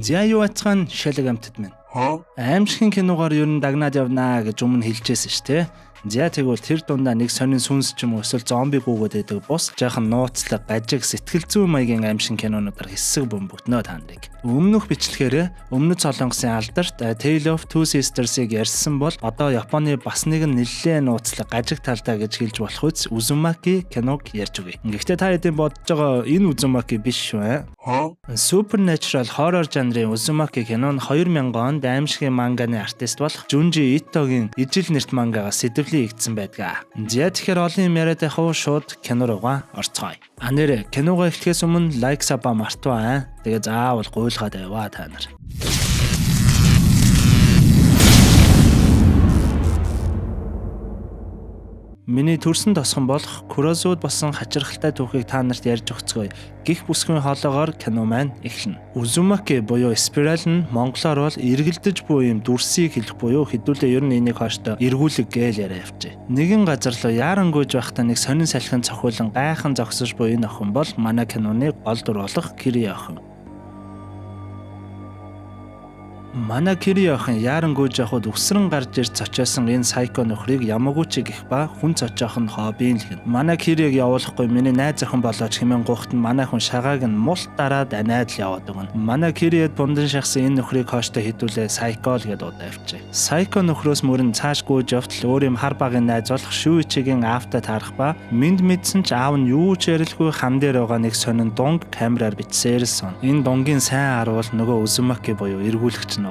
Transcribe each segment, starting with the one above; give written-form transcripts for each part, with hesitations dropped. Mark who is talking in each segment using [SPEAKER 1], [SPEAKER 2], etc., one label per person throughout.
[SPEAKER 1] За юу ацхан шалэг амтд минь. Аимшигын киногоор ер нь дагнаад явнаа гэж өмнө хэлжсэн шүү дээ. За тэгвэл тэр дундаа нэг сонин сүнс ч юм уу эсвэл зомби гүгээд байдаг бус жаахан нууцлаг гажиг сэтгэл зүйн маягийн аимшиг кинонуудаар хэсэг бөмбөгднөө та нарыг. Өмнөх бичлэгээр өмнөд Солонгосын алдарт Tale of Two Sisters-ыг ярьсан бол одоо Японы бас нэгэн нэлээд нууцлаг гажиг талдаа гэж хэлж болох үс Uzumaki киног ярьж өгье. Гэхдээ та хэдийн бодож байгаа энэ Uzumaki биш шүү. Supernatural horror жанрын Uzumaki кино нь 2000 онд аимшигын манганы артист болох Junji Itoгийн ижил нэрт мангагаас сэдвлэн игдсэн байдаг. За тэгэхээр олон юм яриад байх уу шууд кино руугаа орцгоё. Нэр киногоо эхлэхээс өмнө лайк саба мартваа. Тэгээ заавал гуйлгаад байваа та нар. Миний төрсөн тосгон болох Kurosuд болсон хачирхалтай түүхийг та нарт ярьж өгцгөөе. Гих бүсгийн хоолоогоор кино маань эхэлнэ. Uzumaki буюу спираль нь монголоор бол эргэлдэж буй юм дүрсийг хэлэх буюу хэдүүлээ ер нь энийг хооштой эргүүлэг гээл яриа явжээ. Нэгэн газар руу яарангуйж байхдаа нэг сонин салхин цохиулан гайхан зогсож буй энэ охин бол манай киноны гол дүр болох Кири охин. Манай Кири охин яарангуйж явхад өсрөн гарч ирж цочоосон энэ сайко нөхрийг ямаагүй ч гих ба хүн цочоох нь хоббийн л гэн. Манай Кирийг явуулахгүй миний найз охин болооч хэмээн гуйхт нь манай хүн шагааг нь мулт дараад анаад л яваад өгнө. Манай Кириэд бундан шахсан энэ нөхрийг хооштой хідүүлээ сайко л гэдээ удаа авчээ. Сайко нөхрөөс мөрөн цааш гүйж явтал өөр юм хар багын найз болох Шүүичигийн аавтай таарах ба минд мэдсэн ч аав нь юу ч ярилгүй хан дээр байгаа нэг сонин дунг камераар бичсээрсэн. Энэ дунгийн сайн харуул нөгөө Uzumaki буюу эргүүлэгч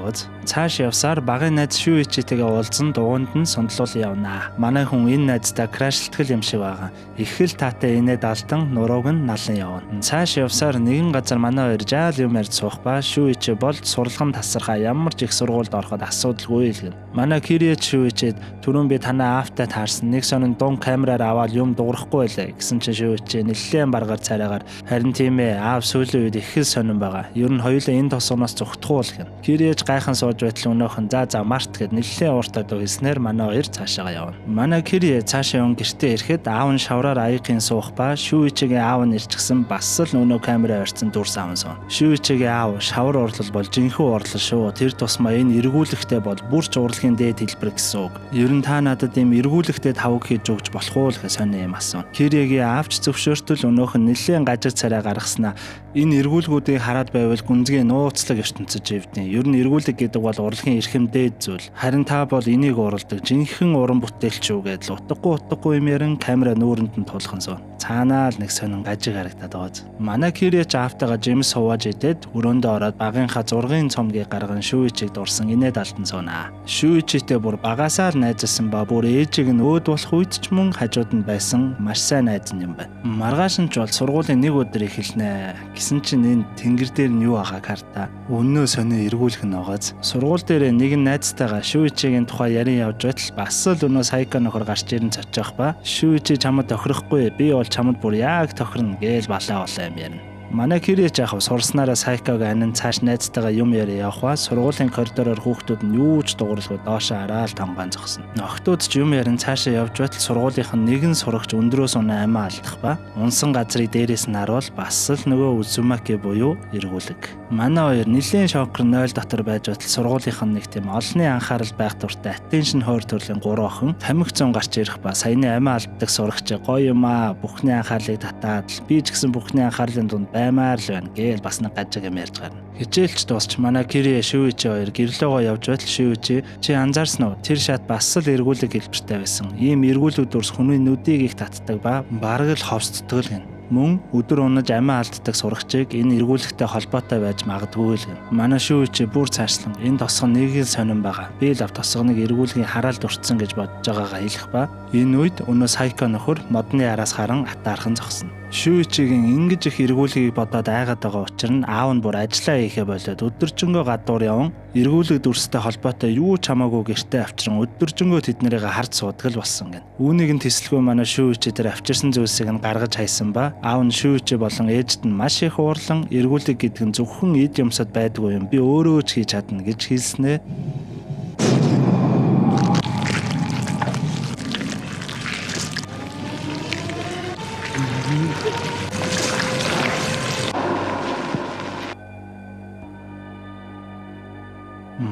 [SPEAKER 1] цааш явсаар багын найз Шүүичитэйгээ уулзсан дугуйнд нь сундлуул явнаа. Манай хүн энэ найзтай крашлтгэл юм шиг байгаа. Их л таатай инээд алдан нурууг нь налан явна. Цааш явсаар нэгэн газар манай хоёр жаал юм ярьж суух ба Шүүичи бол сурлагам тасархаа ямар ч их сургуульд ороход асуудалгүй л гэн. Манай Кириэд Шүүичид түрүүн би танаа аавтай таарсан нэг сонин дун камераар аваад юм дуурахгүй байлаа гэсэн чинь Шүүичи нэлээд баргаар царайгаар харин тийм ээ аав сүүлийн үед их л сонин байгаа. Ер нь хоёулаа энэ тосгоноос зүгтгуул гэн. Кириэж гайхан сууж байтал өнөөхөн за март гэд нэлээд ууртаад өгснээр манай хоёр цаашаа явна. Манай Кири цаашаа явна гэртээ ирэхэд аав нь шавраар аягийн суух ба Шүүичигийн аав нь ирчихсэн бас л өнөө камераа орцсон дүрс аавсан. Шүүичигийн аав шавар урлал бол жинхэнэ урлал шүү. Тэр тусмаа энэ эргүүлэгтэй бол бүрч урлагийн дээд хэлбэр гэсэн үг. Ер нь та надад ийм эргүүлэгтэй тавг хийж өгч болох уу гэх сони юм асуув. Киригийн аавч зөвшөөртөл өнөөхөн нэлээд гажиг царай гаргаснаа энэ эргүүлгүүдийг хараад байвал гүнзгий нууцлаг ертөнцөж ивдэн. Ер нь эргүүлэг гэдэг бол урлагийн эрхэмдээд зүйл. Харин та бол энийг уралдаг жинхэнэ уран бүтээлч үү гэдэл утгагүй юм ярин камера нүүрэнд нь тулхан суун. Цаанаа л нэг сонин гажиг харагдаад байгааз. Манай Кириэч аавтайгаа жимс сууж идээд өрөөндөө ороод багынхаа зургийн цомгийг гарган Шүүичиг дурсан инээд алтан суунаа. Шүүичтэй бүр багасаа л найзсан ба бүр ээжиг нь өөд болох үед ч мөн хажууд нь байсан маш сайн найз юм байна. Маргааш нь ч бол сургуулийн нэг өдөр эхэлнэ гэсэн чинь энэ тэнгэр дээр нь юу байгааг хартаа. Өнөө сонио эргүүлэх нь байгааз. Сургууль дээр нэгэн найзтайгаа Шүүичигийн тухай ярин явж байтал бас л өнөө сайко нөхөр гарч ирэн цочих ба Шүүичи чамд тохирохгүй би бол чамд бүр яг тохирно гээл балаа юм ярина. Манай Кириэч яхав сурснараа сайког анин цааш найзтайгаа юм яриа явах ба сургуулийн коридороор хүүхдүүд нь юу ч дууралгүй доошоо араал тамгаан зогсно. Охтууд ч юм ярин цаашаа явж байтал сургуулийнх нь нэгэн сурагч өндрөөс унаа амиа алдах ба унсан газрыг дээрээс нь харуул бас л нөгөө Uzumaki буюу эргүүлэг. Манай хоёр нэлийн шокер 0 дотор байж байтал сургуулийнх нь нэг тийм олонний анхаарал байх дуртай attention whore төрлийн 3 охин тамхи зүүн гарч ирэх ба саяны амиа алддаг сурагч гоё юм аа бүхний анхаарлыг татаад би ч гэсэн бүхний анхаарлын дунд баймаар л байна гээл бас нэг гажиг юм ярьж гарна. Хичээлч дуусч манай Кири Шүүичи хоёр гэрлөөгөө явж байтал Шүүичи чи анзаарсан уу? Тэр шат бас л эргүүлэг хэлбэртэй байсан. Ийм эргүүлүүд дурс хүний нүдийг их татдаг ба бараг л ховсддог л гэн. Мөн өдөр унаж амиа алддаг сурагчийг энэ эргүүлэгтэй холбоотой байж магадгүй л гэн. Манай Шүүичи бүр цаашлан энэ тосгон нэг л сонирн байгаа. Би л тосгоныг эргүүлгийн хараалд уртсан гэж бодож байгаагаа хэлэх ба энэ үед өнөө сайко нөхөр модны араас харан атаархан зогсно. Шүүичигийн ингэж их эргүүлгийг бодоод айгаад байгаа учраас нь аав нь бүр ажиллаа хийхэ болоод өдөржингөө гадуур яван эргүүлэг дүрстэй холбоотой юу ч хамаагүй гэртээ авчран өдөржингөө тэднэрийг харж суудаг л болсон гэн. Үүнийг нь тэсэлгүй манай Шүүичи тэр авчирсан зүйлсийг нь гаргаж хайсан ба аав нь Шүүичи болон ээжд нь маш их уурлан эргүүлэг гэдэг нь зөвхөн эд юмсад байдгүй юм. Би өөрөө ч хийж чадна гэж хэлснэ.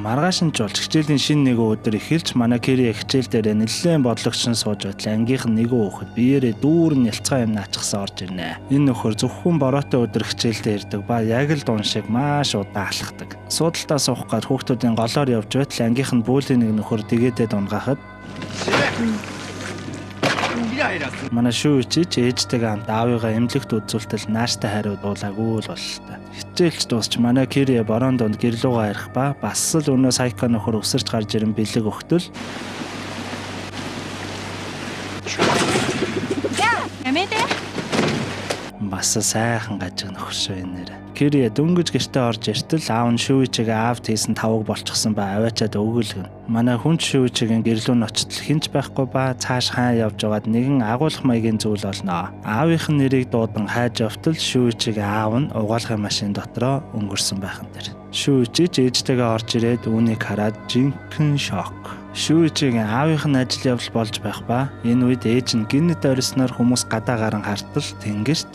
[SPEAKER 1] Маргааш нь болж хичээлийн шинэ нэг өдөр эхэлж манай Кири хичээл дээр нэлээд бодлогочсон сууж байтал ангийнх нь нэг хүүхэд биеэрээ дүүрэн ялцгаа юм наачсан орж ирнэ. Энэ нөхөр зөвхөн бороотой өдөр хичээлдээ ирдэг ба яг л дуун шиг маш удаан алхдаг. Суудалтаа суух гээд хүүхдүүдийн голоор явж байтал ангийнх нь бүүлийн нэг нөхөр тэгээдээд унгаахад манай шүүчиж ээжтэйгээ хамт аавыгаа эмнэлэгт үзүүлтэл нааштай хариу дуулаагүй л боллоо. Хичээлч дуусч манай Кири борон донд гэрлүүгээ харих ба бас л өнөө сайко нөхөр өсөрч гарч ирэн бэлэг өгтөл бас сайхан гажиг нөхөр шүү энэ нэр. Кири дөнгөж гэртээ орж иртэл аав нь шүүчигээ аавд хийсэн тавг болчихсон ба аваачаад өгүүлгэн. Манай хүн шүүчигийн гэрлүү нь очтол хинч байхгүй ба цааш хаан явж байгаад нэгэн агуулгах маягийн зүйл олноо. Аавынх нь нэрийг дуудан хайж явтал шүүчигээ аав нь угаалгын машин дотроо өнгөрсөн байхан тэр. Шүүчиж ээжтэйгээ орж ирээд үүнийг хараад жинхэнэ шок. Шүүчигийн аавынх нь ажил явдал болж байх ба энэ үед ээж нь гинэд орсноор хүмүүс гадаа гарan хартал тэнгэрт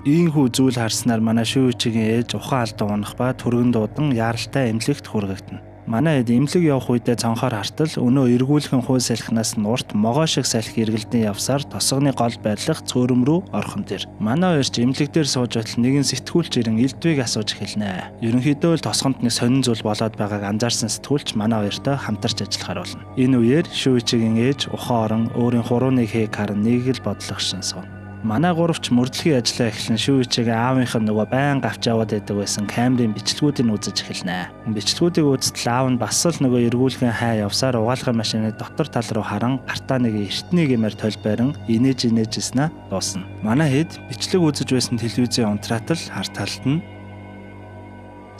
[SPEAKER 1] Ийхүү зүйл харснаар манай шүүчигийн ээж ухаан алдаа унах ба түргэн дуудан яаралтай эмнэлэгт хүргэгдэнэ. Манай хэд эмнэлэг явах үедээ цонхоор хартал өнөө эргүүлхэн хууль салхинаас нь урт могоо шиг салхи эргэлдэн явсаар тосгоны гол байрлах цөөрөм рүү орхон тэр. Манай хоёр ч эмнэлэг дээр сууж байтал нэгэн сэтгүүлч ирэн элдвийг асууж эхэлнэ. Ерөнхийдөө л тосгонд нэг сонин зүйл болоод байгааг анзаарсан сэтгүүлч манай хоёртой хамтарч ажиллахаар болно. Энэ үеэр шүүчигийн ээж ухаан орон өөрийн хурууныг хийх харан нэг л бодлогошин суун. Манай гуравч мөрдлөгийн ажлаа эхлэн шүүчигээ аавынх нь нөгөө байн авч яваад байдаг байсан камерын бичлэгүүдийг үзэж эхэлнэ. Бичлэгүүдийг үзтэл аав нь бас л нөгөө эргүүлхэн хай явсаар угаалгын машины дотор тал руу харан гартаа нэг эртний гэмээр толбойрон инээж дуусна. Манай хэд бичлэг үзэж байсан телевизийн унтраатал харт талд нь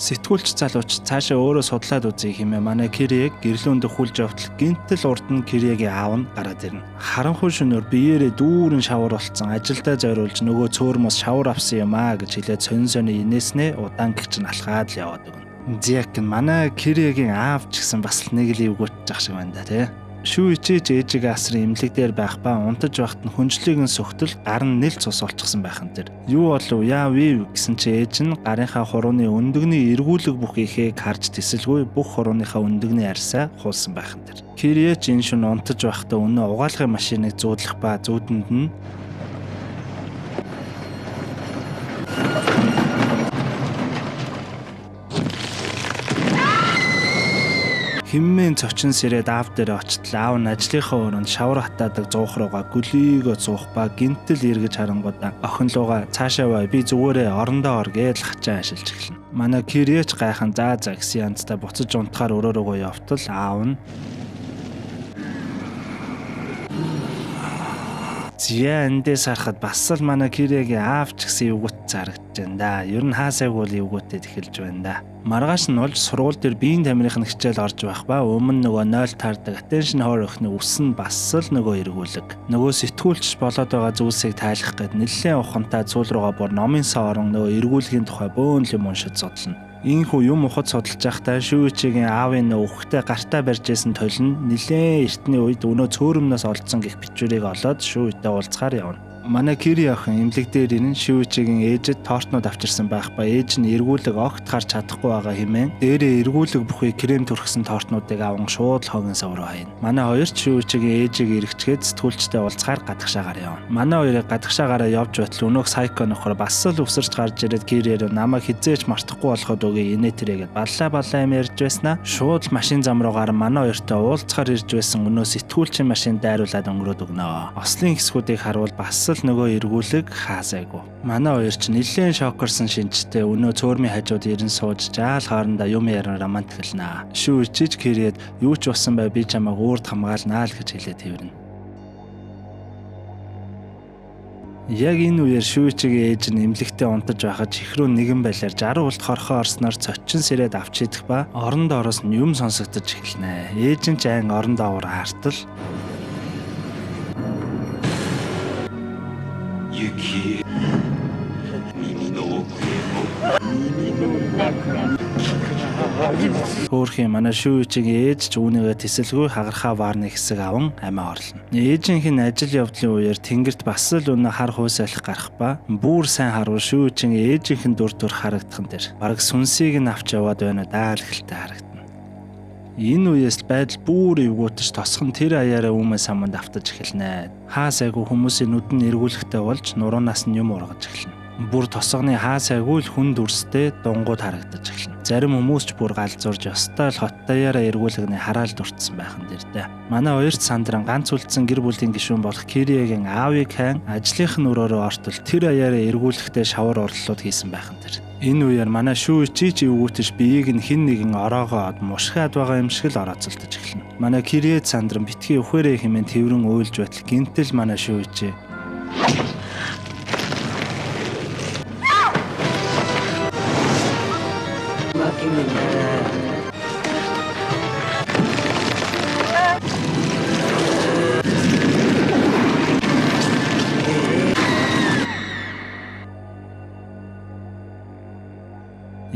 [SPEAKER 1] сэтгүүлч залууч цаашаа өөрөө судлаад үзье хэмээн манай Кириэг гэрлүүнд хулж явтал гинтэл урд нь Киригийн аав нь гараад ирнэ. Харанхуй шөнөөр биеэрээ дүүрэн шавар болцсон ажилдаа зориулж нөгөө цөөрмөс шавар авсан юм аа гэж хэлээд сонин инээснээ удаан гихч нь алхаад л яваад өгнө. Зяк нь манай Киригийн аав ч гэсэн бас л нэг л эвгүүтж шиг байна да тий. Шүүчиж ээжигээ асрын эмнэлэг дээр байх ба унтаж байхад нь хүнжлийг нь сүхтэл гар нь нэл цус болчихсон байхан тэр. Юу болов яав гэсэн чи ээж нь гарынхаа хурууны өндөгний эргүүлэг бүх ихийг харж тесэлгүй бүх хурууныхаа өндөгний арьсаа хуулсан байхан тэр. Кириэч энэ шөнө унтаж байхдаа өнөө угаалгын машиныг зүүдлэх ба зүүдэнд нь химмэн цочин сэрээд аав дээр очтол аав нь ажлынхаа өрөөнд шавар хатаадаг зуух руугаа гөлийгөө зуух ба гинтэл эргэж харангуудаа охин лууга цаашаа бай би зүгээрээ орондоо ор гэж хачаа ашиглаж эхэлнэ. Манай Кириэч гайхан заа гэсэн янзтай буцаж унтахаар өрөө рүүгөө явтал аав нь зя эндээс харахад бас л манай Киригийн аав ч гэсэн эвгүүт зарагдаж байна да. Ер нь хаасайг бол эвгүүтэд эхэлж байна да. Маргааш нь болж сургууль дээр биеийн тамирын хичээл орж байх ба өмнө нөгөө 0 таардаг attention hour өхний үс нь бас л нөгөө эргүүлэг. Нөгөө сэтгүүлч болоод байгаа зүйлсийг тайлах гээд нэлээд ухамтай зүйл руугаа бүр номын сан орон нөгөө эргүүлгийн тухай бөөн юм уншиж судлана. Ийхүү юм ухад судалж байхдаа шүүчигийн аавын өвхтэй гартаа барьж исэн тойл нь нэлээд эртний үед өнөө цөөрөмнөөс олдсон гэх бичвэрийг олоод шүүтэй уулзахаар явна. Манай Кири охин эмнэлэг дээр ирэн шүүчигийн ээжэд тортнууд авчирсан байх ба ээж нь эргүүлэг огт харж чадахгүй байгаа хэмээн дээрээ эргүүлэг бүхий крем түрхсэн тортнуудыг аван шууд л хогийн сав руу хайна. Манай хоёр ч шүүчигийн ээжийг эргэчгээд сэтгүүлчтэй уулзахаар гадагшаагаар явна. Манай хоёрыг гадагшаагаараа явж байтал өнөөх сайко нөхөр бас л өсөрч гарч ирээд Кирээр намайг хизээч мартахгүй болоход өгье инээ тэрээгээд баллаа юм ярьж байснаа шууд машин зам руугаар манай хоёртой уулзахаар ирж байсан өнөө сэтгүүлчийн машин дайруулад өнгөрөөд өгнө. Ослын хэсгүүдийг харуул бас л нөгөө эргүүлэг хаасайгүй. Манай хоёр ч нэлээд шокорсон шинжтэй өнөө цөөрмийн хажууд ирэн сууж жаал хоорондоо юм яран романт хэлнэ. Шүүчиж Кириэд юу ч болсон бай би чамайг уурд хамгаалнаа л гэж хэлээд хэвэрнэ. Яг энэ үеэр шүүчигийн ээж нь эмнэлэгтээ унтаж байхад чихрүү нэгэн байлаар 60 улт хорхоо орсноор цочин сэрээд авч идэх ба орон доороос нь юм сонсогдож эхэлнэ. Ээж нь ч айн орон доовор хаартал Юки Хөөрхийн манай шүүжийн ээж ч үүнийгээ тэсэлгүй хагархаа ваарны хэсэг аван амиа орлоо. Ээжийнх нь ажил явдлын үеэр тэнгэрт бас л өнө хар хөөсөлөх гарах ба бүр сайн харвал шүүжийн ээжийнх нь дүр харагдах нь тэр. Бараг сүнсийг нь авч яваад байна даа л ихэлтэй харагдана. Энэ үеэс байдал бүр эвгүүтэж тосхон тэр аяараа өмнө саманд автаж эхэлнэ. Хаасайгүй хүмүүсийн нүдэн эргүүлэхтэй болж нуруунаас нь юм ургаж эхэлнэ. Бүр тосгоны хаасайгүй л хүн дүрстэй дунгууд харагдаж эхэлнэ. Зарим хүмүүс ч бүр галзуурж ёстой л хоттаяараа эргүүлэгний хараал дурдсан байх нь дэрдэ. Манай хоёрт сандран ганц үлдсэн гэр бүлийн гишүүн болох Кириагийн аавыг хайн ажлынх нь өрөөрөө ортол тэр аяараа эргүүлэхдээ шавар орлолууд хийсэн байх нь тэр. Энэ үеэр манай шүү чиж өвгөтөж биеийг нь хин нэгэн ороогоод мушгаад байгаа юм шиг л орооцолдож эхэлнэ. Манай Кириэд сандран битгий өхөөрэй хэмээн тэрвэрэн уйлж байтал гинтэл манай шүү ичээ.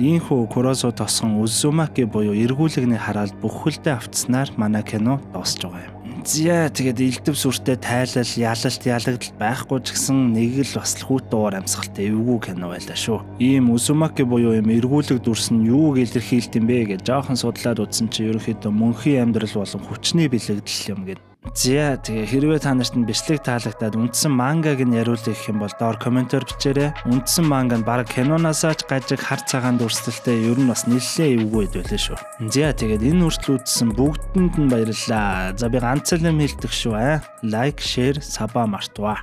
[SPEAKER 1] Ийхүү Куросо тосгон Узумаки буюу эргүүлэгний хараалд бүхэлдээ автснаар манай кино дуусж байгаа юм. За тэгээд элдв сүртэй тайлал, ялалт байхгүй ч гэсэн нэг л бас хүүт дуугаар амьсгалтай эвгүй кино байлаа шүү. Ийм Узумаки буюу ийм эргүүлэг дүрс нь юуг илэрхийлдэг юм бэ гэж жоохон судлаад үзсэн чинь ерөнхийдөө мөнхийн амьдрал болон хүчний бэлэгдэл юм гээд. За тэгээ хэрвээ та нарт нь бичлэг таалагдаад үндсэн мангаг нь яриулъя гэх юм бол доор комментээр бичээрэй. Үндсэн манга нь баг кинонаасаа ч гажиг хар цагаан дүрслэлтэй ер нь бас нэлээд эвгүй байлээ шүү. За тэгээд энэ хүртэл үзсэн бүгдэнд нь баярлалаа. За би ганц л юм хэлдэг шүү. Лайк, шеэр, саба мартваа.